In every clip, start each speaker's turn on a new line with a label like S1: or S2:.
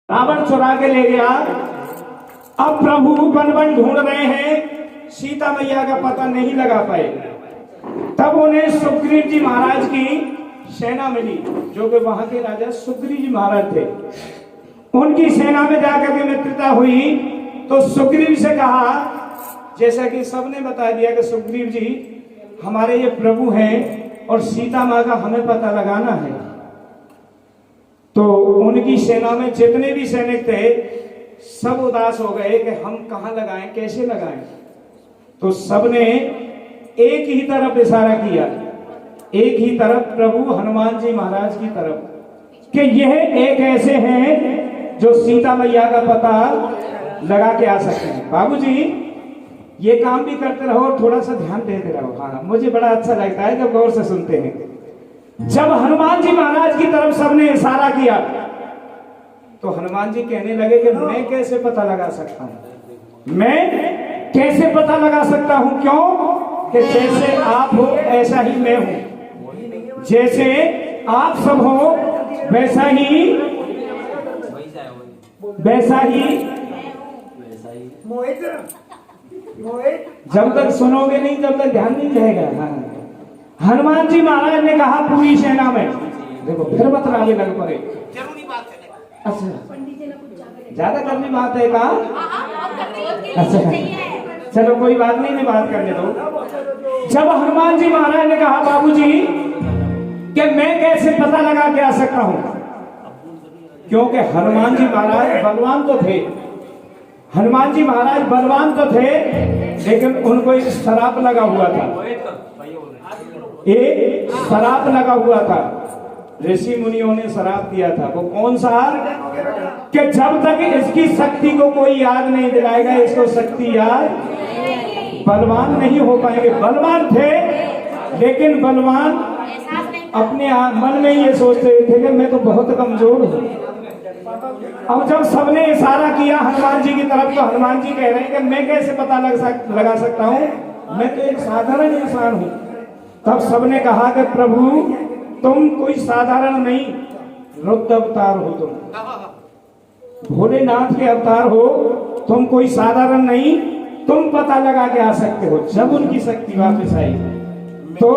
S1: रावण चुरा के ले गया। अब प्रभु वन वन ढूंढ रहे हैं, सीता मैया का पता नहीं लगा पाए। तब उन्हें सुग्रीव जी महाराज की सेना मिली, जो कि वहां के राजा सुग्रीव जी महाराज थे। उनकी सेना में जाकर के मित्रता हुई तो सुग्रीव से कहा, जैसा कि सबने बता दिया कि सुग्रीव जी हमारे ये प्रभु हैं और सीता माँ का हमें पता लगाना है। तो उनकी सेना में जितने भी सैनिक थे सब उदास हो गए कि हम कहाँ लगाएं, कैसे लगाएं। तो सबने एक ही तरफ इशारा किया, एक ही तरफ, प्रभु हनुमान जी महाराज की तरफ, कि यह एक ऐसे हैं जो सीता मैया का पता लगा के आ सकते हैं। बाबूजी ये काम भी करते रहो और थोड़ा सा ध्यान देते रहो। हाँ, मुझे बड़ा अच्छा लगता है जब गौर से सुनते हैं। जब हनुमान जी महाराज की तरफ सबने इशारा किया तो हनुमान जी कहने लगे कि मैं कैसे पता लगा सकता हूं, मैं कैसे पता लगा सकता हूं? क्यों कि जैसे आप हो ऐसा ही मैं हूं, जैसे आप सब हो वैसा ही जब तक सुनोगे नहीं तब तक ध्यान नहीं रहेगा। हाँ। हनुमान जी महाराज ने कहा पूरी सेना में, देखो फिर बतलाने लग पड़े। अच्छा, ज्यादा करनी बात है कहा? अच्छा चलो कोई बात नहीं, मैं बात करने दो। जब हनुमान जी महाराज ने कहा बाबूजी कि मैं कैसे पता लगा के आ सकता हूं, क्योंकि हनुमान जी महाराज बलवान तो थे, हनुमान जी महाराज बलवान तो थे, लेकिन उनको एक शराप लगा हुआ था, एक शराप लगा हुआ था। ऋषि मुनियों ने शराप दिया था। वो कौन सा? कि जब तक इसकी शक्ति को कोई याद नहीं दिलाएगा, इसको शक्ति याद, बलवान नहीं हो पाएंगे। बलवान थे लेकिन बलवान अपने मन में ये सोचते थे कि मैं तो बहुत कमजोर हूं। अब जब सबने इशारा किया हनुमान जी की तरफ, तो हनुमान जी कह रहे हैं कि मैं कैसे पता लगा सकता हूं, मैं तो एक साधारण इंसान हूं। तब सबने कहा कि प्रभु तुम कोई साधारण नहीं, रुद्र अवतार हो, तुम भोलेनाथ के अवतार हो, तुम कोई साधारण नहीं, तुम पता लगा के आ सकते हो। जब उनकी शक्ति वापस आई तो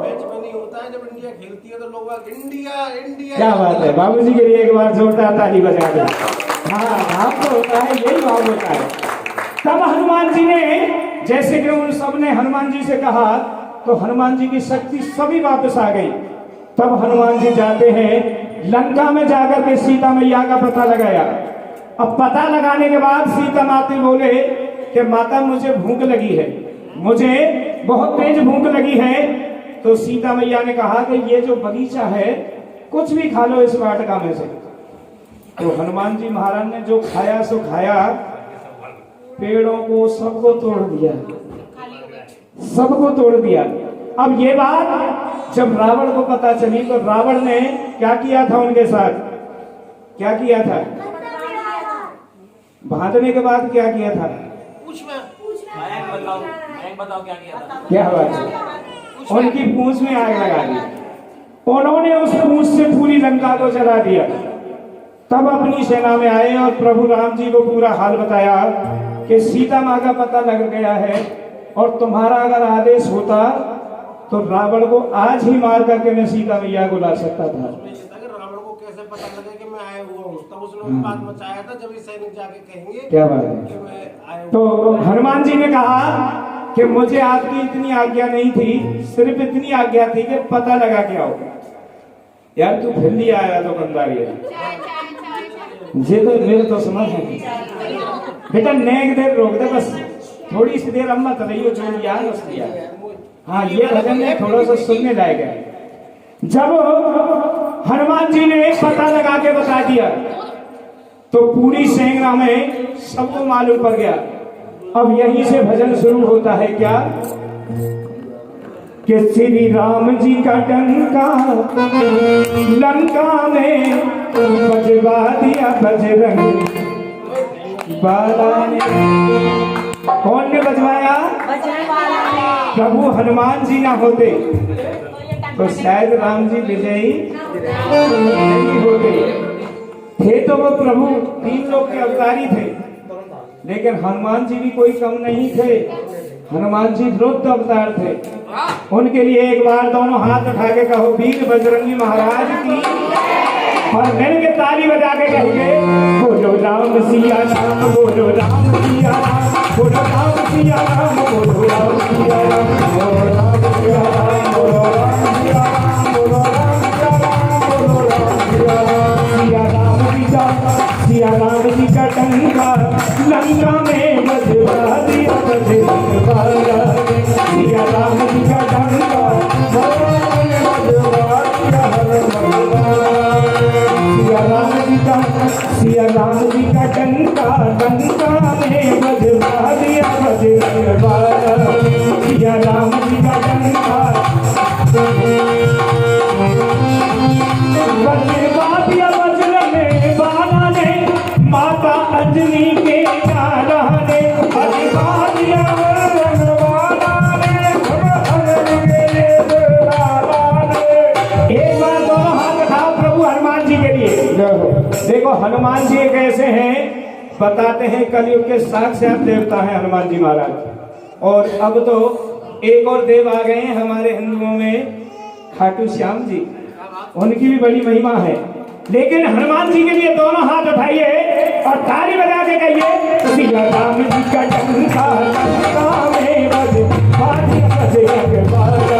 S2: मैच में नहीं होता है, जब इंडिया खेलती है तो लोग इंडिया इंडिया।
S1: क्या बात है, बाबूजी के लिए एक बार जोरदार ताली बजा दो। हाँ, भाव तो होता है, यही भाव होता है। तब हनुमान जी ने, जैसे कि उन सब ने हनुमान जी से कहा, तो हनुमान जी की शक्ति सभी वापस आ गई। तब हनुमान जी जाते हैं लंका में, जाकर के सीता मैया का पता लगाया। अब पता लगाने के बाद सीता माता बोले कि माता मुझे भूख लगी है, मुझे बहुत तेज भूख लगी है। तो सीता मैया ने कहा कि ये जो बगीचा है कुछ भी खा लो इस वाटिका में से। तो हनुमान जी महाराज ने जो खाया सो खाया, पेड़ों को सबको तोड़ दिया, सबको तोड़ दिया। अब ये बात जब रावण को पता चली तो रावण ने क्या किया था उनके साथ? क्या किया था? बांधने के बाद क्या किया था?
S2: बताओ क्या किया था?
S1: क्या हुआ था? उनकी पूंछ में आग लगा दी, उन्होंने उस पूंछ से पूरी लंका को जला दिया। तब अपनी सेना में आए और प्रभु राम जी को पूरा हाल बताया कि सीता माँ का पता लग गया है और तुम्हारा अगर आदेश होता तो रावण को आज ही मार करके मैं सीता मैया को ला सकता था।
S2: रावण को कैसे पता लगे कि मैं आया हुआ हूँ? तब उसने बात मचाया था, जब सैनिक जाके कहेंगे
S1: क्या बात है
S2: कि मैं आया।
S1: तो हनुमान जी ने कहा कि मुझे आपकी इतनी आज्ञा नहीं थी, सिर्फ इतनी आज्ञा थी कि पता लगा के आओ। यार तू फिर लिया आया तो कंदारी है जे, तो मेरे तो समझ है बेटा, नेक देर रोक दे बस, थोड़ी सी देर अम्मा तलैयो जो लिया है बस लिया। हाँ, ये भजन में थोड़ा सा सुनने लायक है। जब हनुमान जी ने पता लगा के बता दिया तो पूरी सेना में सबको मालूम पड़ गया। अब यहीं से भजन शुरू होता है। क्या कि श्री राम जी का डंका लंका में बजवा दिया बजरंग बाला ने। कौन ने बजवाया? प्रभु हनुमान जी ना होते तो शायद राम जी विजयी नहीं होते। थे तो वो प्रभु 3 लोग के अवतारी थे, लेकिन हनुमान जी भी कोई कम नहीं थे। हनुमान जी रुद्र अवतार थे। उनके लिए एक बार दोनों हाथ उठा के कहो वीर बजरंगी महाराज की, और मिल के ताली बजा के कहेंगे बोलो राम सिया राम, बोलो राम सिया राम, बोलो राम सिया राम, बोलो राम सिया राम, बोलो राम सिया राम, बोलो राम सिया राम, बोलो राम सिया राम, बोलो राम सिया राम। सिया राम जी का टंका लंका में बजवा दिया बजरंग बाला ने। सिया राम जी का टंका लंका में बजवा दिया हनुमान बाला। सिया राम जी का टंका लंका में बजवा दिया बजरंग बाला ने। सिया राम जी का टंका बजवा दिया बजरंग बाला ने। माता अंजनी के प्यारा ने बजवा दिया बजरंग बाला ने। एक बार दोनों हाथ उठाओ प्रभु हनुमान जी के लिए। देखो हनुमान जी एक ऐसे हैं, बताते हैं कलयुग के साक्षात देवता हैं हनुमान जी महाराज। और अब तो एक और देव आ गए हैं हमारे हिंदुओं में, खाटू श्याम जी, उनकी भी बड़ी महिमा है। लेकिन हनुमान जी के लिए दोनों हाथ उठाइए और ताली बजा के कहिए सिया राम जी का टंका लंका में बजवा दिया बजरंग बाला।